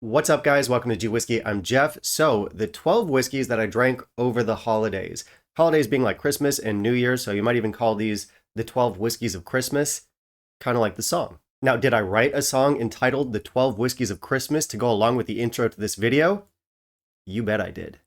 What's up, guys? Welcome to Whiskey. I'm Jeff. So, the 12 whiskeys that I drank over the holidays. Holidays being like Christmas and New Year's, so you might even call these the 12 whiskeys of Christmas, kind of like the song. Now, did I write a song entitled The 12 Whiskeys of Christmas to go along with the intro to this video? You bet I did.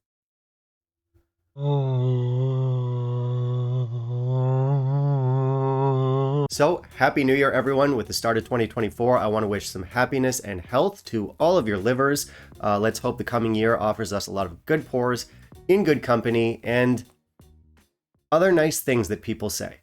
So, Happy New Year, everyone. With the start of 2024, I want to wish some happiness and health to all of your livers. Let's hope the coming year offers us a lot of good pours, in good company, and other nice things that people say.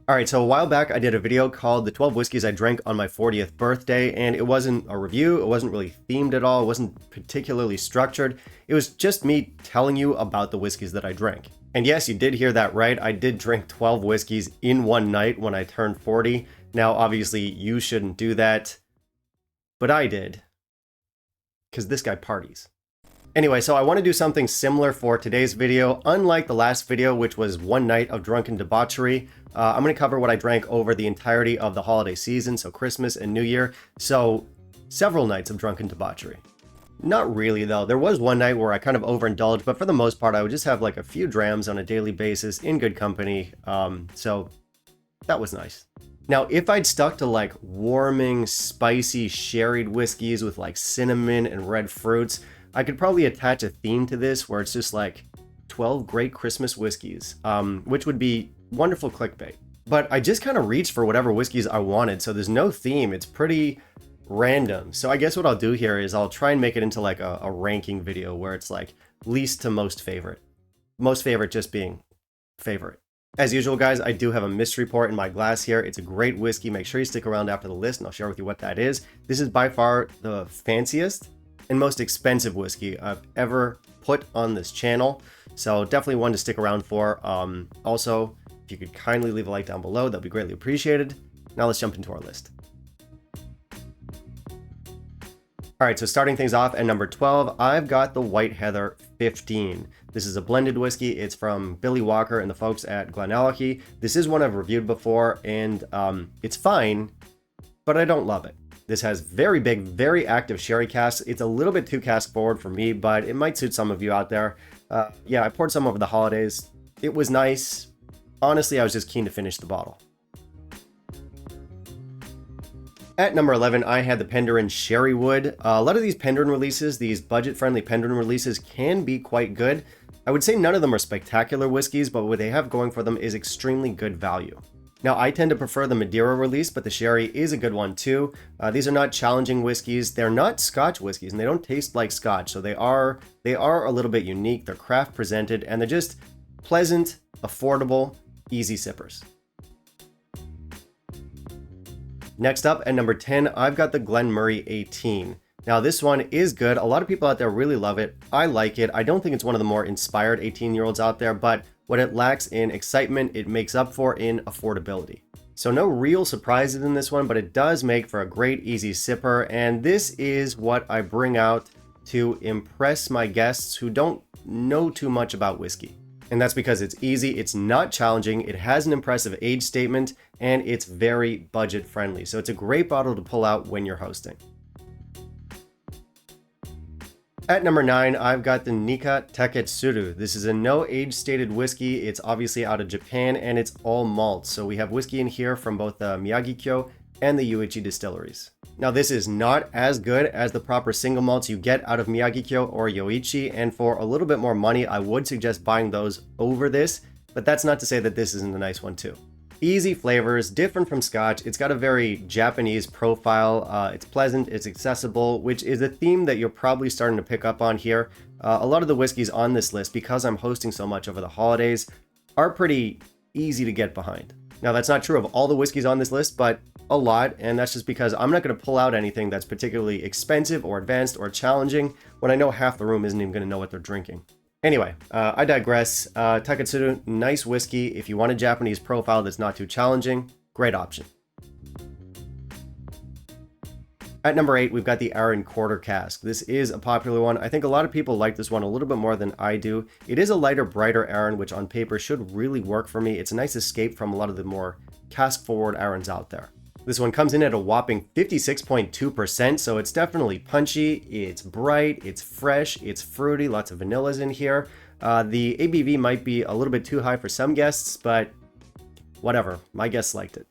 Alright, so a while back I did a video called The 12 Whiskeys I Drank on My 40th Birthday, and it wasn't a review, it wasn't really themed at all, it wasn't particularly structured. It was just me telling you about the whiskeys that I drank. And yes, you did hear that right, I did drink 12 whiskeys in one night when I turned 40. Now, obviously, you shouldn't do that, but I did, because this guy parties. Anyway, so I want to do something similar for today's video. Unlike the last video, which was one night of drunken debauchery, I'm going to cover what I drank over the entirety of the holiday season, so Christmas and New Year. So, several nights of drunken debauchery. Not really, though. There was one night where I kind of overindulged, but for the most part, I would just have like a few drams on a daily basis in good company. So, that was nice. Now, if I'd stuck to like warming, spicy, sherried whiskeys with like cinnamon and red fruits, I could probably attach a theme to this where it's just like 12 great Christmas whiskeys, which would be wonderful clickbait. But I just kind of reached for whatever whiskeys I wanted, so there's no theme. It's pretty random. So I guess what I'll do here is I'll try and make it into like a ranking video where it's like least to most favorite. Most favorite just being favorite. As usual, guys, I do have a mystery pour in my glass here. It's a great whiskey. Make sure you stick around after the list and I'll share with you what that is. This is by far the fanciest and most expensive whiskey I've ever put on this channel. So definitely one to stick around for. Also, if you could kindly leave a like down below, that'd be greatly appreciated. Now let's jump into our list. All right, so starting things off at number 12, I've got the White Heather 15. This is a blended whiskey. It's from Billy Walker and the folks at Glenallachie. This is one I've reviewed before, and it's fine, but I don't love it. This has very big, very active sherry casks. It's a little bit too cask forward for me, but it might suit some of you out there. Yeah, I poured some over the holidays. It was nice. Honestly, I was just keen to finish the bottle. At number 11, I had the Penderin Sherrywood. A lot of these Penderin releases, these budget-friendly Penderin releases, can be quite good. I would say none of them are spectacular whiskeys, but what they have going for them is extremely good value. Now, I tend to prefer the Madeira release, but the sherry is a good one too. These are not challenging whiskeys. They're not Scotch whiskeys, and they don't taste like Scotch, so they are a little bit unique. They're craft presented, and they're just pleasant, affordable, easy sippers. Next up at number 10, I've got the Glenmurray 18. Now this one is good. A lot of people out there really love it. I like it. I don't think it's one of the more inspired 18-year-olds out there, but what it lacks in excitement, it makes up for in affordability. So no real surprises in this one, but it does make for a great easy sipper, and this is what I bring out to impress my guests who don't know too much about whiskey. And that's because it's easy, it's not challenging, it has an impressive age statement, and it's very budget friendly. So it's a great bottle to pull out when you're hosting. At number 9, I've got the Nikka Taketsuru. This is a no age stated whiskey. It's obviously out of Japan and it's all malt. So we have whiskey in here from both the Miyagi-Kyo and the Yoichi distilleries. Now this is not as good as the proper single malts you get out of Miyagi-Kyo or Yoichi, and for a little bit more money I would suggest buying those over this, but that's not to say that this isn't a nice one too. Easy flavors, different from Scotch. It's got a very Japanese profile. It's pleasant, it's accessible, which is a theme that you're probably starting to pick up on here. A lot of the whiskeys on this list, because I'm hosting so much over the holidays, are pretty easy to get behind. Now that's not true of all the whiskeys on this list, but a lot, and that's just because I'm not going to pull out anything that's particularly expensive or advanced or challenging when I know half the room isn't even going to know what they're drinking. Anyway, I digress. Taketsuru, nice whiskey. If you want a Japanese profile that's not too challenging, great option. At number 8, we've got the Arran Quarter Cask. This is a popular one. I think a lot of people like this one a little bit more than I do. It is a lighter, brighter Arran, which on paper should really work for me. It's a nice escape from a lot of the more cask-forward Arrans out there. This one comes in at a whopping 56.2%, so it's definitely punchy, it's bright, it's fresh, it's fruity, lots of vanillas in here. The ABV might be a little bit too high for some guests, but whatever, my guests liked it.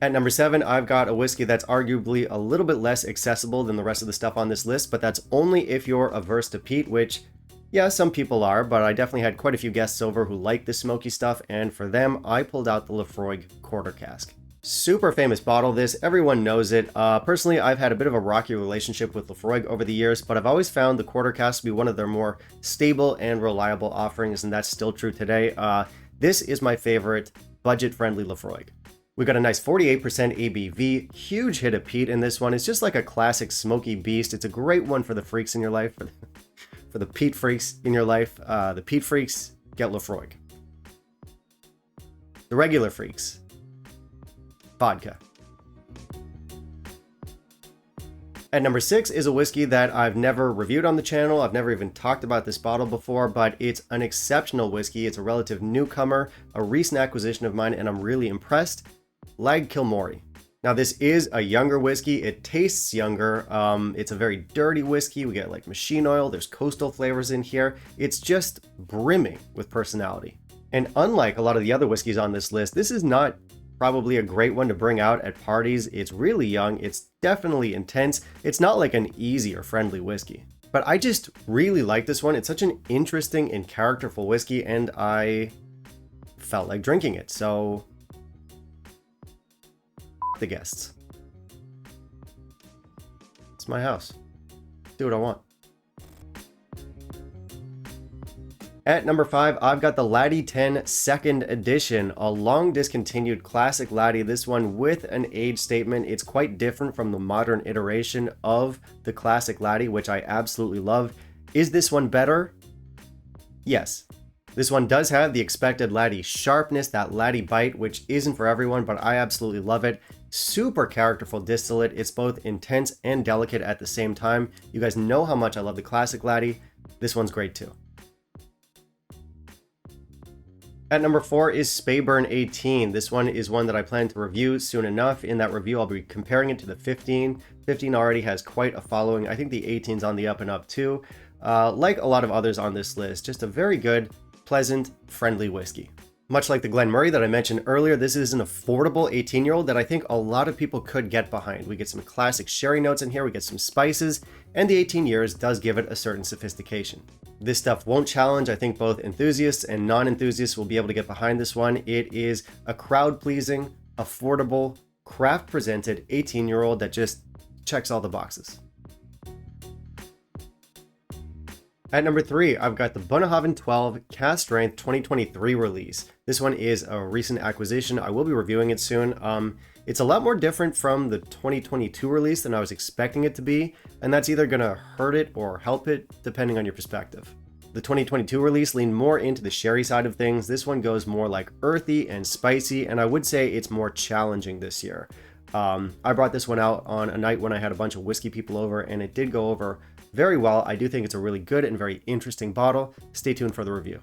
At number 7, I've got a whiskey that's arguably a little bit less accessible than the rest of the stuff on this list, but that's only if you're averse to peat, which, yeah, some people are, but I definitely had quite a few guests over who like the smoky stuff, and for them, I pulled out the Laphroaig Quarter Cask. Super famous bottle, this, everyone knows it. Personally, I've had a bit of a rocky relationship with Laphroaig over the years, but I've always found the Quarter Cask to be one of their more stable and reliable offerings, and that's still true today. This is my favorite budget-friendly Laphroaig. We got a nice 48% ABV, huge hit of peat in this one. It's just like a classic smoky beast. It's a great one for the freaks in your life, for the peat freaks in your life. The peat freaks, get Laphroaig. The regular freaks, vodka. At number 6 is a whiskey that I've never reviewed on the channel. I've never even talked about this bottle before, but it's an exceptional whiskey. It's a relative newcomer, a recent acquisition of mine, and I'm really impressed. Lag Kilmorey. Now, this is a younger whiskey. It tastes younger. It's a very dirty whiskey. We get like machine oil. There's coastal flavors in here. It's just brimming with personality. And unlike a lot of the other whiskeys on this list, this is not probably a great one to bring out at parties. It's really young. It's definitely intense. It's not like an easy or friendly whiskey. But I just really like this one. It's such an interesting and characterful whiskey, and I felt like drinking it. So the guests. It's my house. Do what I want. At number 5, I've got the Laddie 10 Second Edition, a long discontinued classic Laddie. This one with an age statement. It's quite different from the modern iteration of the classic Laddie, which I absolutely love. Is this one better? Yes. This one does have the expected Laddie sharpness, that Laddie bite, which isn't for everyone, but I absolutely love it. Super characterful distillate. It's both intense and delicate at the same time. You guys know how much I love the classic Laddie. This one's great too. At number 4 is Speyburn 18. This one is one that I plan to review soon enough. In that review, I'll be comparing it to the 15. 15 already has quite a following. I think the 18's on the up and up too. Like a lot of others on this list, just a very good, pleasant, friendly whiskey. Much like the Glenmorangie that I mentioned earlier, this is an affordable 18-year-old that I think a lot of people could get behind. We get some classic sherry notes in here, we get some spices, and the 18 years does give it a certain sophistication. This stuff won't challenge. I think both enthusiasts and non-enthusiasts will be able to get behind this one. It is a crowd-pleasing, affordable, craft-presented 18-year-old that just checks all the boxes. At number 3, I've got the Bunnahabhain 12 Cask Strength 2023 release. This one is a recent acquisition. I will be reviewing it soon. It's a lot more different from the 2022 release than I was expecting it to be, and that's either going to hurt it or help it, depending on your perspective. The 2022 release leaned more into the sherry side of things. This one goes more like earthy and spicy, and I would say it's more challenging this year. I brought this one out on a night when I had a bunch of whiskey people over, and it did go over very well. I do think it's a really good and very interesting bottle. Stay tuned for the review.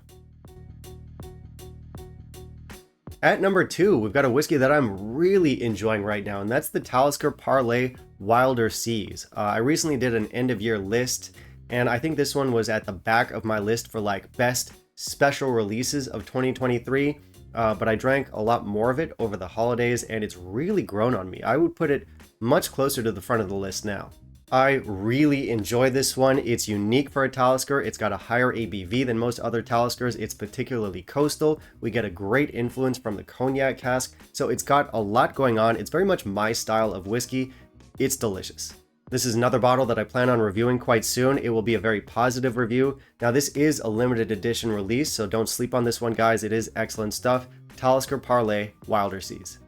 At number 2, we've got a whiskey that I'm really enjoying right now, and that's the Talisker Parlay Wilder Seas. I recently did an end of year list, and I think this one was at the back of my list for like best special releases of 2023, but I drank a lot more of it over the holidays, and it's really grown on me. I would put it much closer to the front of the list now. I really enjoy this one. It's unique for a Talisker. It's got a higher ABV than most other Taliskers. It's particularly coastal. We get a great influence from the cognac cask. So it's got a lot going on. It's very much my style of whiskey. It's delicious. This is another bottle that I plan on reviewing quite soon. It will be a very positive review. Now, this is a limited edition release, so don't sleep on this one, guys. It is excellent stuff. Talisker Parlay Wilder Seas.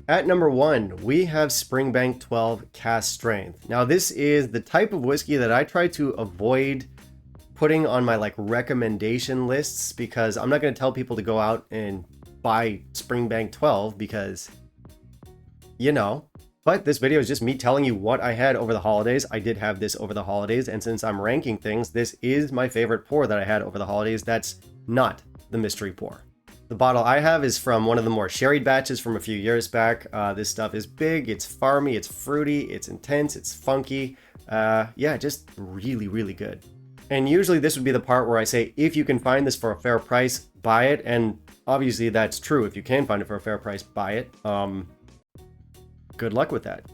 At number 1, we have Springbank 12 Cask Strength. Now, this is the type of whiskey that I try to avoid putting on my like recommendation lists, because I'm not going to tell people to go out and buy Springbank 12 because, you know. But this video is just me telling you what I had over the holidays. I did have this over the holidays, and since I'm ranking things, this is my favorite pour that I had over the holidays. That's not the mystery pour. The bottle I have is from one of the more sherried batches from a few years back. This stuff is big, it's farmy, it's fruity, it's intense, it's funky. Yeah, just really, really good. And usually this would be the part where I say, if you can find this for a fair price, buy it. And obviously that's true. If you can find it for a fair price, buy it. Good luck with that.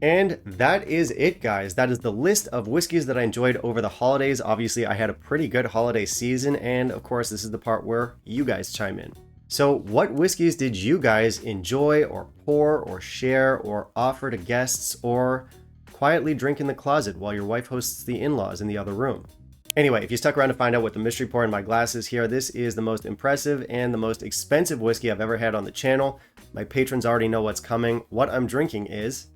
And that is it, guys. That is the list of whiskeys that I enjoyed over the holidays. Obviously, I had a pretty good holiday season, and of course, this is the part where you guys chime in. So what whiskeys did you guys enjoy or pour or share or offer to guests or quietly drink in the closet while your wife hosts the in-laws in the other room? Anyway, if you stuck around to find out what the mystery pour in my glass is here, this is the most impressive and the most expensive whiskey I've ever had on the channel. My patrons already know what's coming. What I'm drinking is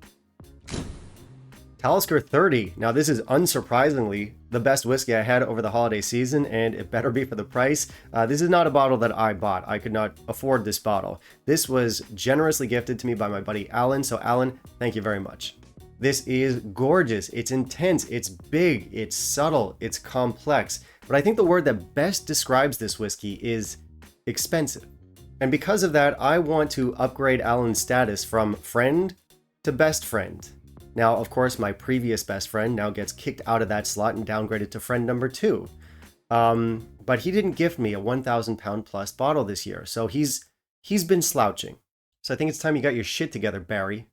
Talisker 30. Now, this is unsurprisingly the best whiskey I had over the holiday season, and it better be for the price. This is not a bottle that I bought. I could not afford this bottle. This was generously gifted to me by my buddy Alan, so Alan, thank you very much. This is gorgeous. It's intense. It's big. It's subtle. It's complex. But I think the word that best describes this whiskey is expensive. And because of that, I want to upgrade Alan's status from friend to best friend. Now, of course, my previous best friend now gets kicked out of that slot and downgraded to friend number 2. But he didn't gift me a 1,000 pound plus bottle this year, so he's been slouching. So I think it's time you got your shit together, Barry.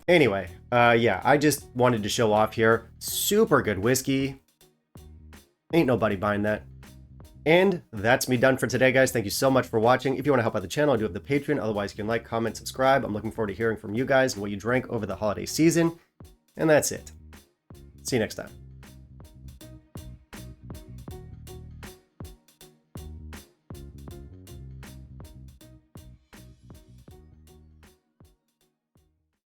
Anyway, yeah, I just wanted to show off here. Super good whiskey. Ain't nobody buying that. And that's me done for today, guys. Thank you so much for watching. If you want to help out the channel, I do have the Patreon. Otherwise, you can like, comment, subscribe. I'm looking forward to hearing from you guys and what you drank over the holiday season. And that's it. See you next time.